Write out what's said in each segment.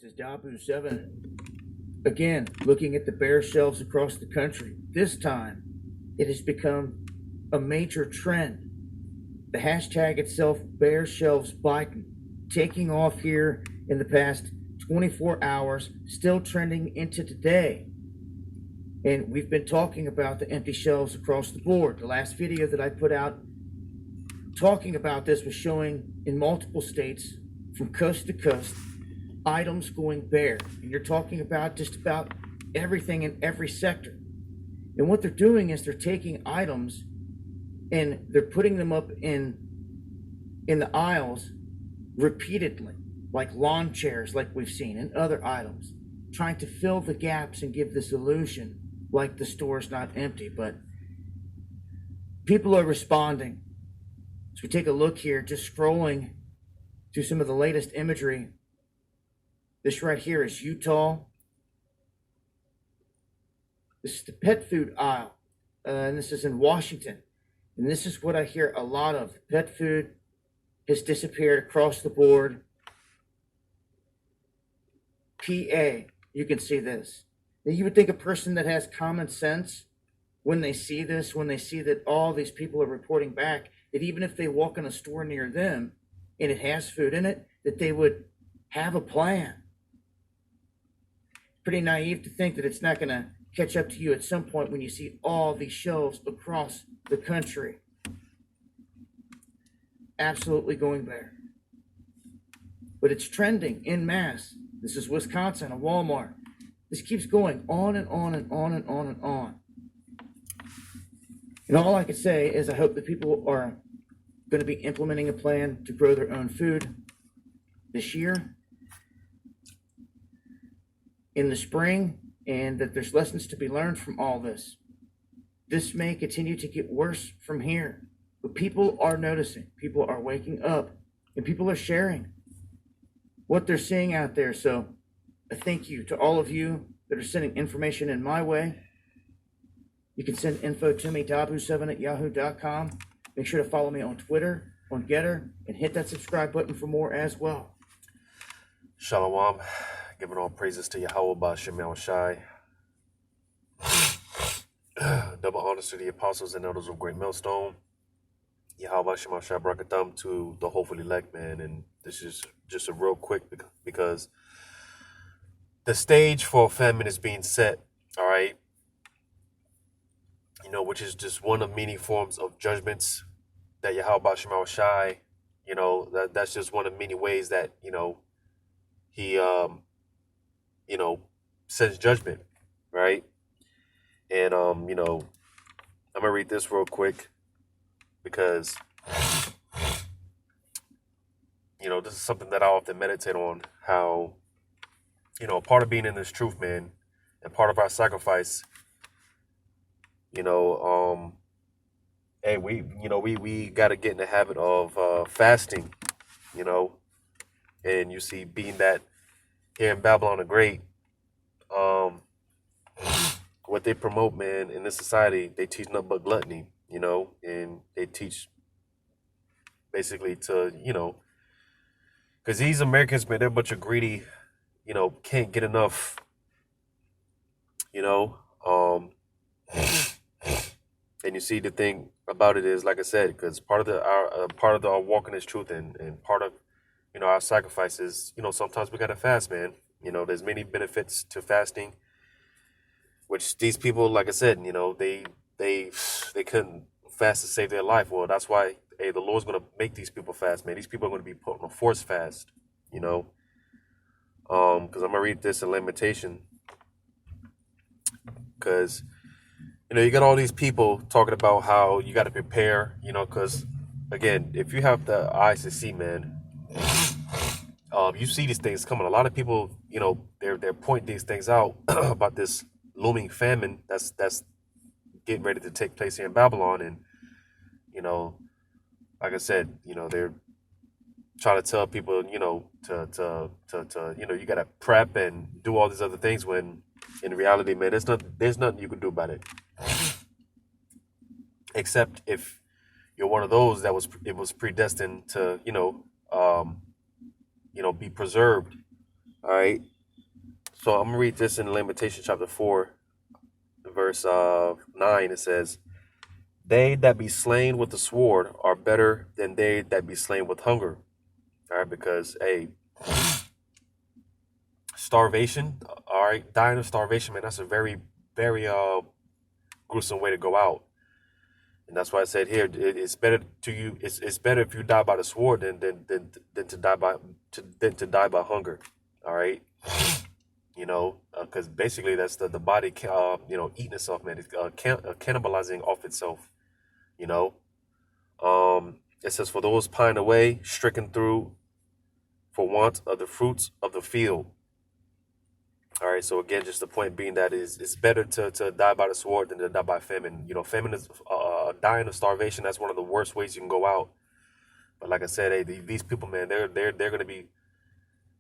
This is Dabu7. Again, looking at the bare shelves across the country. This time, it has become a major trend. The hashtag itself, bare shelves Biden, taking off here in the past 24 hours, still trending into today. And we've been talking about the empty shelves across the board. The last video that I put out talking about this was showing in multiple states from coast to coast items going bare. And you're talking about just about everything in every sector. And what they're doing is they're taking items and they're putting them up in the aisles repeatedly, like lawn chairs, like we've seen, and other items, trying to fill the gaps and give this illusion like the store's not empty. But people are responding. So we take a look here, just scrolling through some of the latest imagery. This right here is Utah. This is the pet food aisle, and this is in Washington. And this is what I hear a lot of. Pet food has disappeared across the board. PA, you can see this. Now, you would think a person that has common sense, when they see this, when they see that all these people are reporting back, that even if they walk in a store near them and it has food in it, that they would have a plan. Pretty naive to think that it's not going to catch up to you at some point when you see all these shelves across the country. Absolutely going bare. But it's trending en masse. This is Wisconsin, a Walmart. This keeps going on and on and on and on and on. And all I can say is I hope that people are going to be implementing a plan to grow their own food this year, in the spring, and that there's lessons to be learned from all this. This may continue to get worse from here, but people are noticing, people are waking up, and people are sharing what they're seeing out there. So a thank you to all of you that are sending information in my way. You can send info to me, dabu7@yahoo.com. Make sure to follow me on Twitter, on Getter, and hit that subscribe button for more as well. Shalom. Giving all praises to Yahweh Ba'Shem Yahushai. Double honors to the apostles and elders of Great Millstone. Yahweh Ba'Shem Yahushai Brakatham to the hopeful elect, man. And this is just a real quick because the stage for famine is being set, all right? You know, which is just one of many forms of judgments that Yahweh Ba'Shem Yahushai, you know, that's just one of many ways that, you know, he, sends judgment, right? And, you know, I'm going to read this real quick because, you know, this is something that I often meditate on, how, you know, part of being in this truth, man, and part of our sacrifice, you know, hey, we got to get in the habit of fasting, you know, and you see, being that here in Babylon the Great, what they promote, man, in this society, they teach nothing but gluttony, you know, and they teach basically to, you know, because these Americans, man, they're a bunch of greedy, you know, can't get enough, you know, and you see, the thing about it is, like I said, because part of our walk in this truth and part of, you know, our sacrifices, you know, sometimes we gotta fast, man. You know, there's many benefits to fasting, which these people, like I said, you know, they couldn't fast to save their life. Well, that's why, hey, the Lord's gonna make these people fast, man. These people are gonna be put on a forced fast, you know. Because I'm gonna read this in Lamentation, because, you know, you got all these people talking about how you got to prepare, you know, because, again, if you have the eyes to see, man, you see these things coming. A lot of people, you know, they're pointing these things out about this looming famine that's getting ready to take place here in Babylon. And, you know, like I said, you know, they're trying to tell people, you know, to you know, you got to prep and do all these other things, when in reality, man, there's nothing you can do about it. Except if you're one of those that was predestined to, you know, be preserved All right. So I'm gonna read this in Lamentation chapter 4, verse 9. It says, "They that be slain with the sword are better than they that be slain with hunger." All right, because hey, starvation. All right, dying of starvation, man. That's a very, very gruesome way to go out. And that's why I said here, it's better to you. It's better if you die by the sword than to die by than to die by hunger. All right, because basically that's the body eating itself, man. It's cannibalizing off itself. You know, it says, "For those pine away, stricken through for want of the fruits of the field." All right, so again, just the point being that is it's better to die by the sword than to die by famine. Famine is dying of starvation. That's one of the worst ways you can go out. But like I said, hey, these people, man, they're gonna be.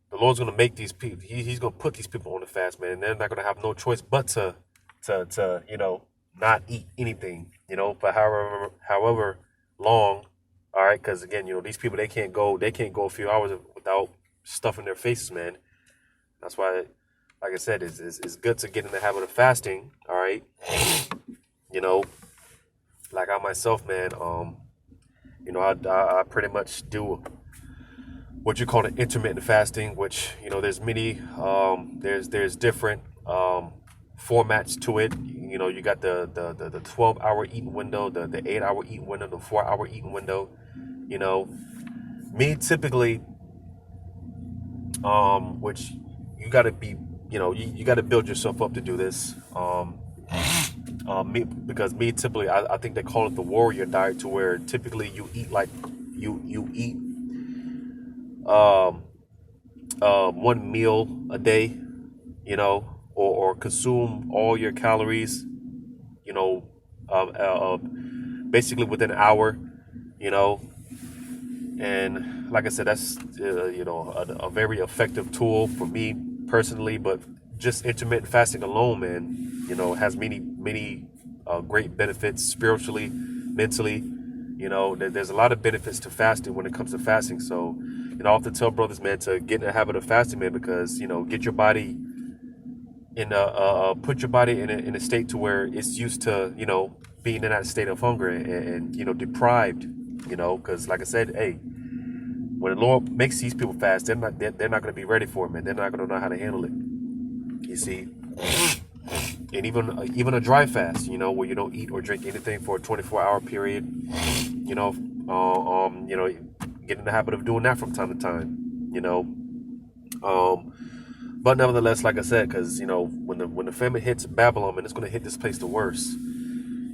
The Lord's gonna make these people. He's gonna put these people on the fast, man, and they're not gonna have no choice but to not eat anything, for however long. All right, because again, these people they can't go a few hours without stuffing their faces, man. That's why, like I said, it's good to get in the habit of fasting. All right, you know, like I myself, man. I pretty much do what you call an intermittent fasting, which there's many there's different formats to it. You got the 12-hour eating window, the 8-hour eating window, the 4-hour eating window. Me typically, which you got to be, you got to build yourself up to do this. Because me typically, I think they call it the warrior diet, to where typically you eat like you eat um, one meal a day, or consume all your calories, you know, basically within an hour, you know. And like I said, that's a very effective tool for me personally. But just intermittent fasting alone, man, has many great benefits spiritually, mentally. There's a lot of benefits to fasting when it comes to fasting. So, I often tell brothers, man, to get in the habit of fasting, man, because get your body put your body in a state to where it's used to being in that state of hunger and deprived. Because like I said, hey, when the Lord makes these people fast, they're not going to be ready for it, man. They're not going to know how to handle it. You see, and even a dry fast, where you don't eat or drink anything for a 24-hour period, get in the habit of doing that from time to time, but nevertheless, like I said, because when the famine hits Babylon, and it's going to hit this place the worst.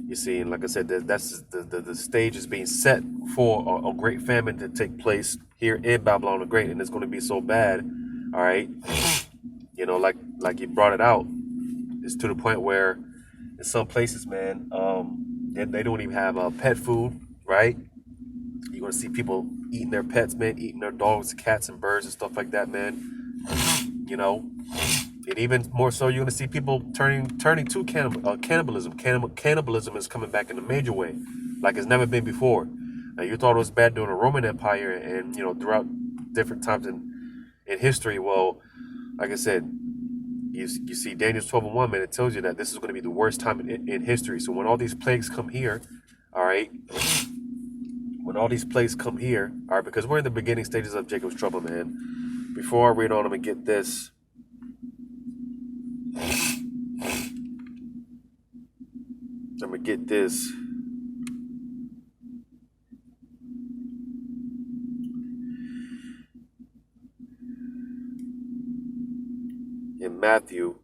You see, and like I said, that's the stage is being set for a great famine to take place here in Babylon the Great, and it's going to be so bad. All right, like you brought it out, it's to the point where in some places, man, they don't even have pet food. Right, you're going to see people eating their pets, man, eating their dogs, cats, and birds and stuff like that, man. And even more so, you're going to see people turning to cannibalism. Cannibalism is coming back in a major way, like it's never been before. Now, you thought it was bad during the Roman Empire and throughout different times in history. Well, like I said, you see Daniel 12:1, man. It tells you that this is going to be the worst time in history. So when all these plagues come here, all right, when all these plagues come here, all right, because we're in the beginning stages of Jacob's trouble, man. Before I read on, I'm gonna get this. I'm gonna get this. In Matthew.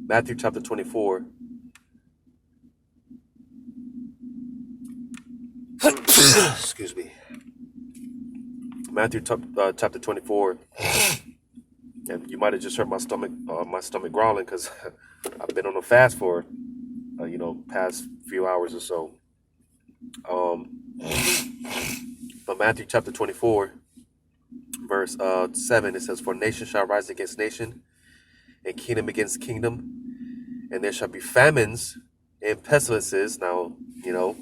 Matthew chapter 24. Excuse me. Matthew chapter 24. And you might have just heard my stomach growling, because I've been on a fast for past few hours or so. But Matthew chapter 24, verse 7, it says, "For nation shall rise against nation, and kingdom against kingdom, And there shall be famines and pestilences. Now, you know,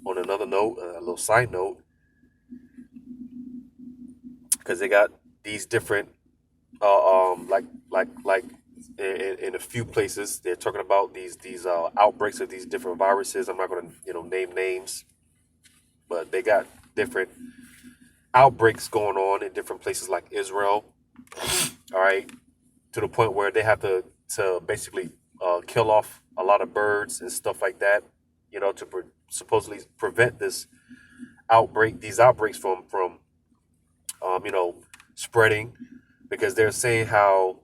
on another note, a little side note, because they got these different, like in a few places, they're talking about these outbreaks of these different viruses. I'm not going to name names, but they got different outbreaks going on in different places like Israel. All right, to the point where they have to basically kill off a lot of birds and stuff like that, to supposedly prevent these outbreaks from spreading, because they're saying how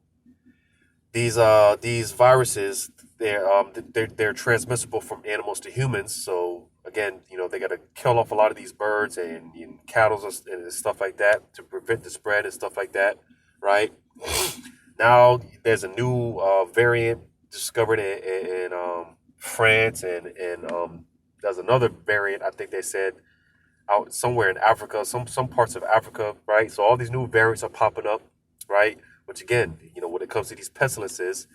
these viruses they're transmissible from animals to humans. So again, they got to kill off a lot of these birds and cattle and stuff like that to prevent the spread and stuff like that, right? Now there's a new variant discovered in France, and there's another variant, I think they said, out somewhere in Africa, some parts of Africa, right? So all these new variants are popping up, right? Which again, when it comes to these pestilences,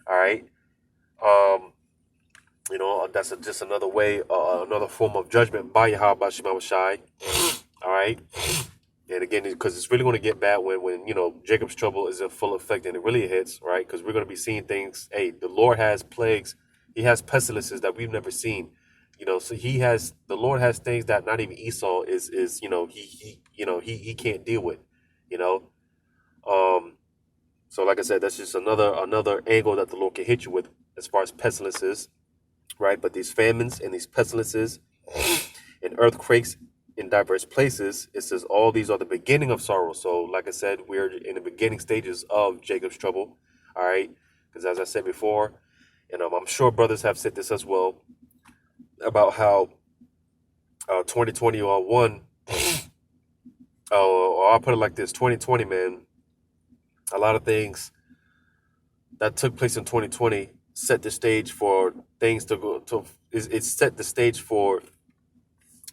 all right, that's just another way, another form of judgment by Yahweh Shema Shai, all right. And again, because it's really going to get bad when Jacob's trouble is in full effect and it really hits, right? Because we're going to be seeing things. Hey, the Lord has plagues, He has pestilences that we've never seen. So the Lord has things that not even Esau is he can't deal with, So like I said, that's just another angle that the Lord can hit you with as far as pestilences, right? But these famines and these pestilences and earthquakes in diverse places, it says all these are the beginning of sorrow. So like I said, we're in the beginning stages of Jacob's trouble, all right? Because as I said before, and I'm sure brothers have said this as well, about how 2021, or I'll put it like this, 2020, man, a lot of things that took place in 2020 set the stage for things to go to. It set the stage for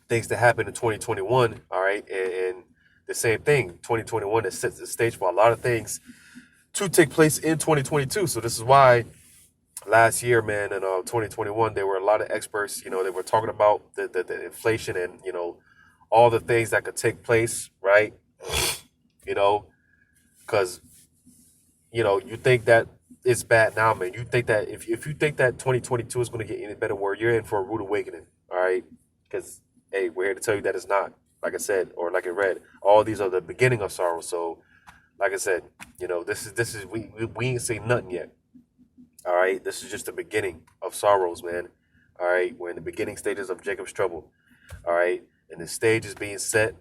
things to happen in 2021, all right, and the same thing, 2021, that sets the stage for a lot of things to take place in 2022. So this is why last year, man, in 2021, there were a lot of experts, they were talking about the inflation and, all the things that could take place, right? Because, you think that it's bad now, man. You think that if you think that 2022 is going to get any better, where you're in for a rude awakening, all right? Because, hey, we're here to tell you that it's not, like I said, or like I read, all these are the beginning of sorrow. So, like I said, this is we ain't seen nothing yet. All right, this is just the beginning of sorrows, man. All right, we're in the beginning stages of Jacob's trouble. All right, and the stage is being set,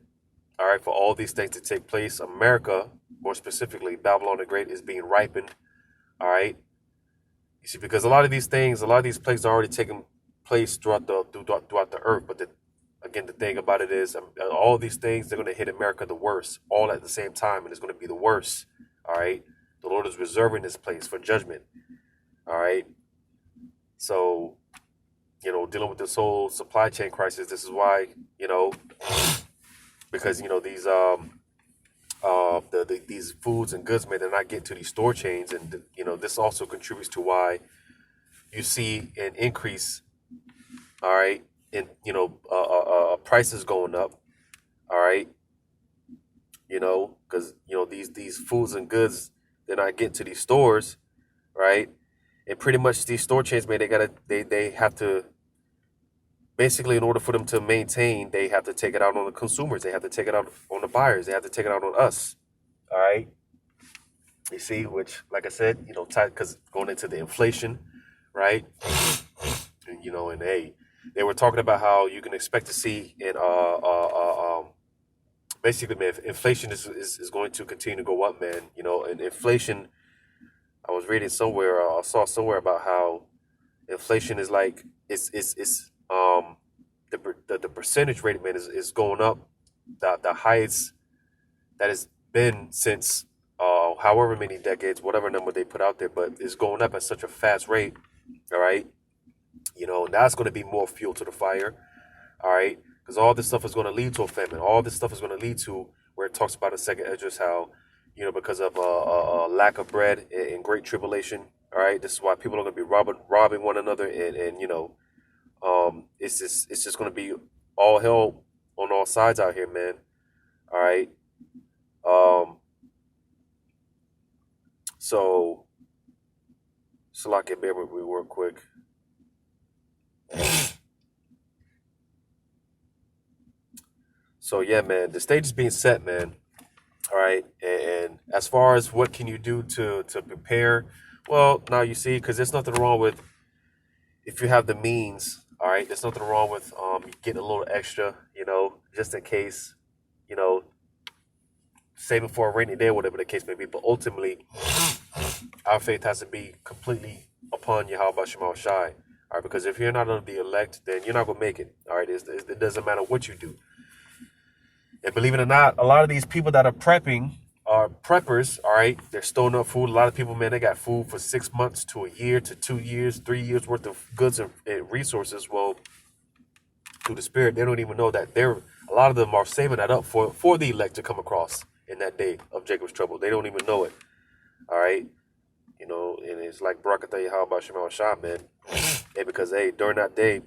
all right, for all these things to take place. America, more specifically, Babylon the Great, is being ripened. All right, you see, because a lot of these plagues are already taking place throughout the earth. But the thing about it is, all these things, they're going to hit America the worst, all at the same time, and it's going to be the worst. All right, the Lord is reserving this place for judgment. All right. So, dealing with this whole supply chain crisis, this is why, because, these foods and goods, man, they're not getting to these store chains. And, this also contributes to why you see an increase, all right, in, prices going up, all right, because, these foods and goods, they're not getting to these stores, right? And pretty much these store chains, man, they have to, basically, in order for them to maintain, they have to take it out on the consumers. They have to take it out on the buyers. They have to take it out on us. All right. You see, which, like I said, because going into the inflation, right? And, and hey, they were talking about how you can expect to see in basically, man, inflation is going to continue to go up, man. And inflation, I was reading somewhere, I saw somewhere about how inflation is like it's the percentage rate, man, is going up the highest that has been since however many decades, whatever number they put out there, but it's going up at such a fast rate. All right, and that's going to be more fuel to the fire. All right, because all this stuff is going to lead to a famine. All this stuff is going to lead to where it talks about in Second Esdras how because of a lack of bread and great tribulation, All right, this is why people are going to be robbing one another, and it's just going to be all hell on all sides out here, man. All right. Um, so Salaki, bear with me real quick. So yeah, man, the stage is being set, man. All right, and as far as what can you do to prepare, well, now you see, because there's nothing wrong with if you have the means. All right, there's nothing wrong with getting a little extra, just in case, you know, saving for a rainy day, whatever the case may be. But ultimately, our faith has to be completely upon Yahweh Shemal Shai. All right, because if you're not of the elect, then you're not gonna make it. All right, it doesn't matter what you do. And believe it or not, a lot of these people that are prepping are preppers. All right, they're storing up food. A lot of people, man, they got food for 6 months to a year to 2 years, 3 years worth of goods and resources. Well, through the Spirit, they don't even know that a lot of them are saving that up for the elect to come across in that day of Jacob's trouble. They don't even know it. All right. And it's like Barakatah how about Shemal Shah, man. Hey, because during that day,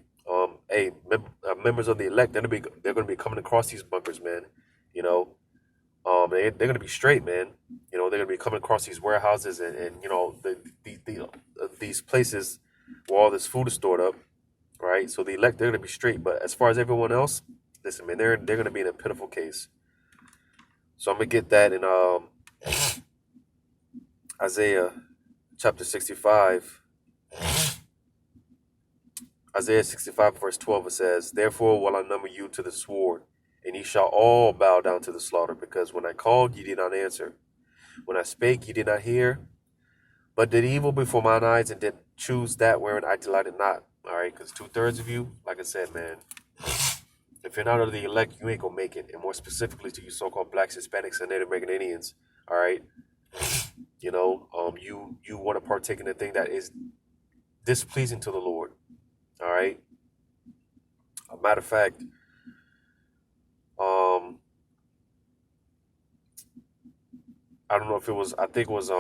members of the elect, they're gonna be coming across these bunkers, man. They're gonna be straight, man. They're gonna be coming across these warehouses and these places where all this food is stored up, right? So the elect, they're gonna be straight, but as far as everyone else, listen, man, they're gonna be in a pitiful case. So I'm gonna get that in Isaiah chapter 65. Isaiah 65 verse 12, it says, "Therefore will I number you to the sword, and ye shall all bow down to the slaughter, because when I called, ye did not answer. When I spake, ye did not hear, but did evil before mine eyes, and did choose that wherein I delighted not." All right, because 2/3 of you, like I said, man, if you're not of the elect, you ain't gonna make it. And more specifically to you so-called blacks, Hispanics, and Native American Indians, all right, you want to partake in the thing that is displeasing to the Lord. All right. A matter of fact, I don't know if it was. I think it was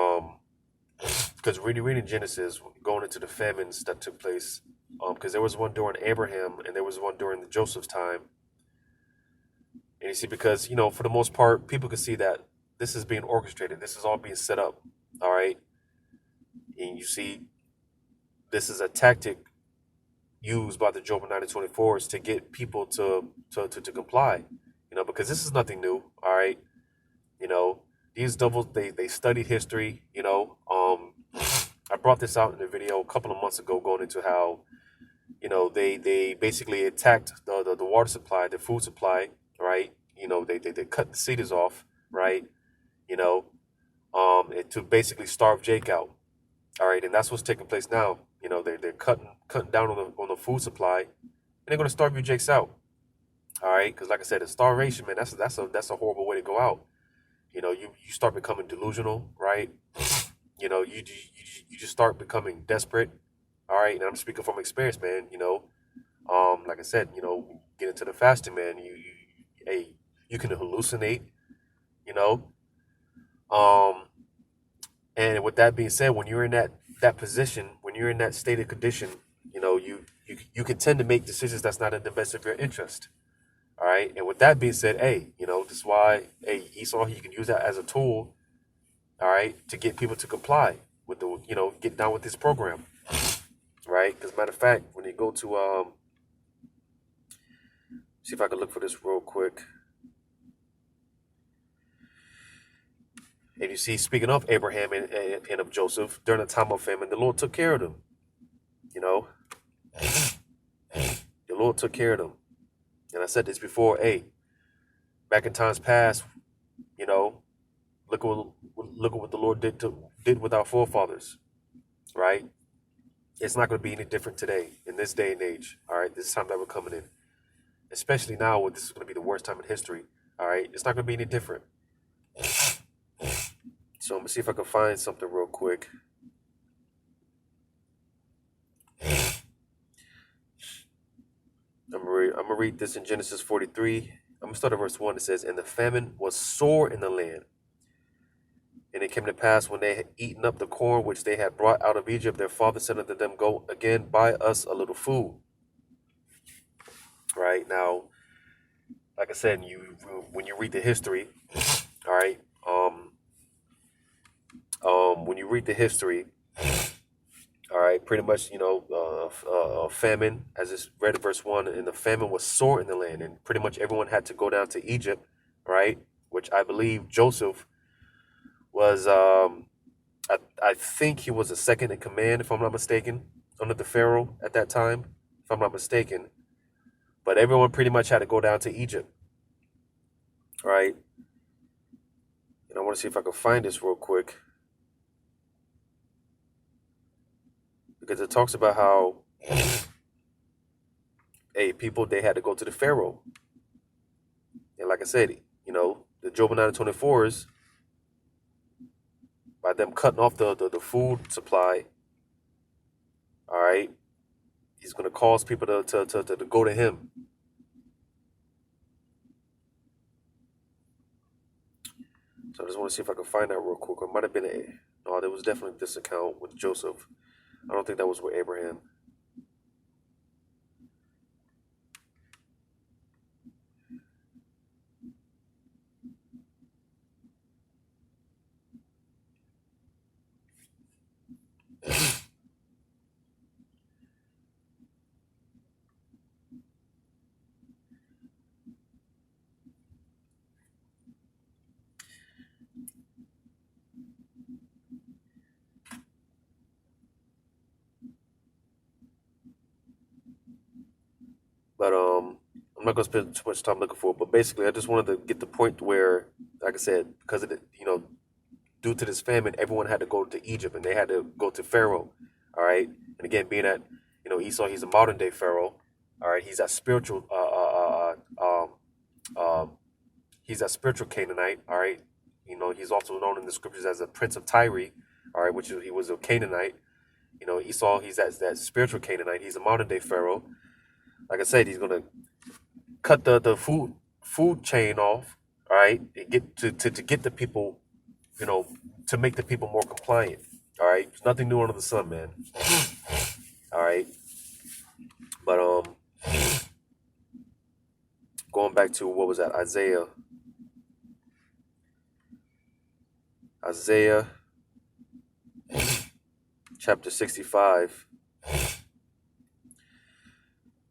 because reading Genesis, going into the famines that took place, because there was one during Abraham and there was one during the Joseph's time. And you see, because for the most part, people can see that this is being orchestrated. This is all being set up. All right. And you see, this is a tactic used by the Job 9024s to get people to comply, because this is nothing new. All right. These doubles, they studied history. I brought this out in a video a couple of months ago, going into how they basically attacked the water supply, the food supply, right? They cut the cedars off, right? To basically starve Jake out. All right, and that's what's taking place now. They're cutting down on the food supply, and they're going to starve you Jakes out. All right, because like I said, the starvation, man, that's a horrible way to go out. You start becoming delusional, right? You just start becoming desperate. All right, and I'm speaking from experience, man. Like I said, get into the fasting, man. You can hallucinate. You know, and with that being said, when you're in that position, when you're in that state of condition, you can tend to make decisions that's not in the best of your interest. All right. And with that being said, this is why, Esau, you can use that as a tool, all right, to get people to comply with get down with this program, right? Because matter of fact, when you go to, see if I can look for this real quick. And you see, speaking of Abraham and of Joseph, during the time of famine, the Lord took care of them. The Lord took care of them. And I said this before, back in times past, look what the Lord did with our forefathers, right? It's not going to be any different today in this day and age. All right, this time that we're coming in, especially now, when this is going to be the worst time in history. All right, it's not going to be any different. So I'm gonna see if I can find something real quick. I'm gonna read this in Genesis 43. I'm gonna start at verse 1. It says, "And the famine was sore in the land, And it came to pass when they had eaten up the corn which they had brought out of Egypt, their father said unto them, Go again, buy us a little food. Right now, like I said, when you read the history, all right, when you read the history, all right, pretty much, famine, as it's read in verse 1, and the famine was sore in the land, and pretty much everyone had to go down to Egypt, right? Which I believe Joseph was, I think he was the second in command, if I'm not mistaken, under the Pharaoh at that time, if I'm not mistaken. But everyone pretty much had to go down to Egypt, right? And I want to see if I can find this real quick, because it talks about how, hey, people, they had to go to the Pharaoh. And like I said, the Job 9:24 by them cutting off the food supply, all right, he's going to cause people to go to him. So I just want to see if I can find that real quick. It might have been no, there was definitely this account with Joseph. I don't think that was with Abraham. But I'm not gonna spend too much time looking for it. But basically, I just wanted to get the point where, like I said, because of the, due to this famine, everyone had to go to Egypt and they had to go to Pharaoh. All right, and again, being that Esau, he's a modern day Pharaoh. All right, he's that spiritual, he's that spiritual Canaanite. All right, he's also known in the scriptures as a prince of Tyre. All right, which is, he was a Canaanite. Esau, he's that spiritual Canaanite. He's a modern day Pharaoh. Like I said, he's gonna cut the food chain off, all right, and get to get the people, to make the people more compliant. All right, there's nothing new under the sun, man. All right, but going back to what was that, Isaiah chapter 65.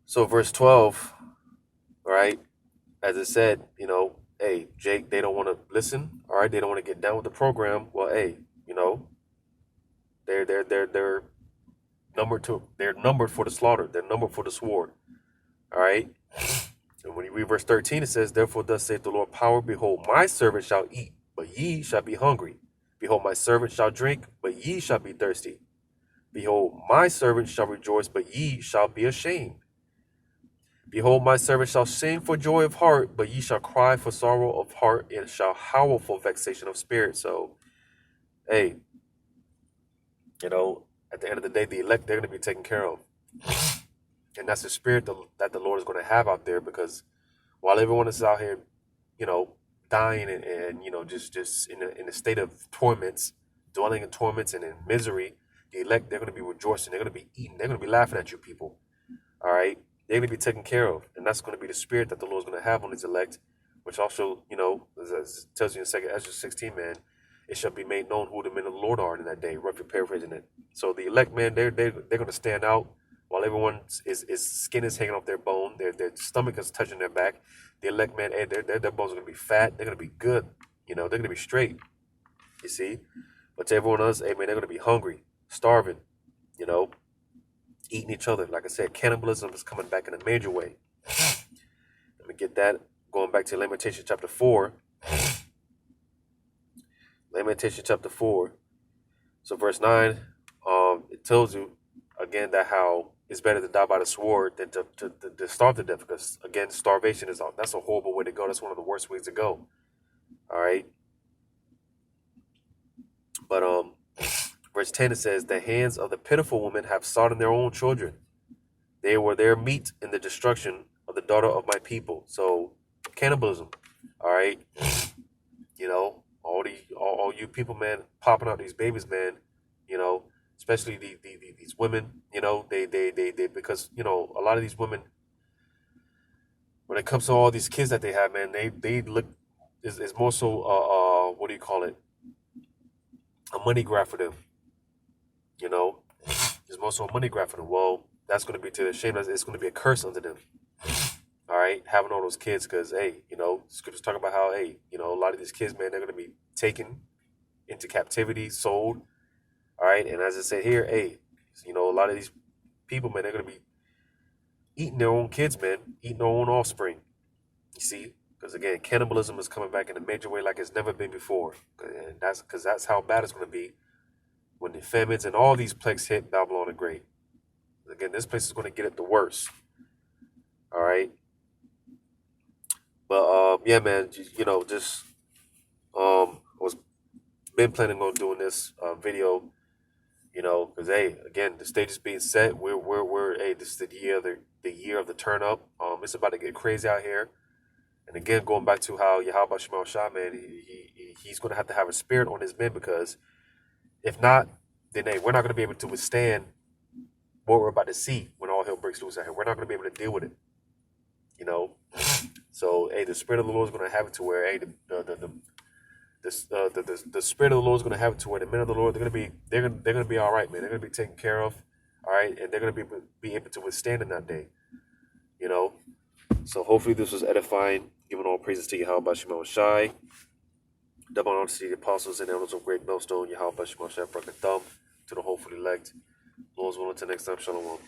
So verse 12, right? As it said, hey, Jake, they don't want to listen. All right, they don't want to get down with the program. Well, hey, they're numbered for the slaughter. They're numbered for the sword. All right. And when you read verse 13, it says, Therefore thus saith the Lord power, behold, my servant shall eat, but ye shall be hungry. Behold, my servant shall drink, but ye shall be thirsty. Behold, my servant shall rejoice, but ye shall be ashamed. Behold, my servant shall sing for joy of heart, but ye shall cry for sorrow of heart, and shall howl for vexation of spirit. So, hey, at the end of the day, the elect, they're going to be taken care of. And that's the spirit that the Lord is going to have out there, because while everyone is out here, dying and just in a state of torments, dwelling in torments and in misery, the elect, they're going to be rejoicing. They're going to be eating. They're going to be laughing at you people. All right. They're going to be taken care of. And that's going to be the spirit that the Lord's going to have on his elect, which also, as it tells you in 2 Ezra 16, man, it shall be made known who the men of the Lord are in that day, roughly paraphrasing it. So the elect, man, they're going to stand out while everyone is skin is hanging off their bone, their stomach is touching their back. The elect, man, their bones are going to be fat. They're going to be good. They're going to be straight. You see? But to everyone else, hey, man, they're going to be hungry, starving, eating each other. Like I said, cannibalism is coming back in a major way. Let me get that. Going back to Lamentation chapter 4. Lamentation chapter 4. So verse 9, it tells you, again, that how it's better to die by the sword than to starve to death. Because, again, starvation that's a horrible way to go. That's one of the worst ways to go. All right? But verse 10, it says, The hands of the pitiful woman have sought in their own children. They were their meat in the destruction of the daughter of my people. So, cannibalism, all right? all you people, man, popping out these babies, man. You know, especially these women. You know, they because you know a lot of these women, when it comes to all these kids that they have, man, they look is more so what do you call it? A money grab for them. You know, it's more so a money grab for them. Well, that's going to be to their shame. It's going to be a curse unto them. All right, having all those kids, because hey, you know, scriptures talk about how hey, you know, a lot of these kids, man, they're going to be taken into captivity, sold. All right, and as I said here, hey, you know, a lot of these people, man, they're going to be eating their own kids, man, eating their own offspring. You see, because again, cannibalism is coming back in a major way like it's never been before, and that's because that's how bad it's going to be when the famines and all these plagues hit Babylon the Great. Again, this place is going to get it the worst. All right. But yeah, man, you know, just was been planning on doing this video, you know, because hey, again, the stage is being set. We're hey, this is the year of the turn up. It's about to get crazy out here. And again, going back to how Yahweh Shemal Shah, man, he's going to have a spirit on his men, because if not, then hey, we're not going to be able to withstand what we're about to see when all hell breaks loose out here. We're not going to be able to deal with it, you know. So hey, the spirit of the Lord is going to have it to where hey, the spirit of the Lord is going to have it to where the men of the Lord they're going to be all right, man. They're going to be taken care of, all right, and they're going to be able to withstand in that day, you know. So hopefully this was edifying. Giving all praises to Yahweh Shema Shai. Double honor to the apostles and elders of Great Millstone. Yahweh Shema Shai, Broken Thumb to the hopefully elect. Lord's willing, till next time. Shalom.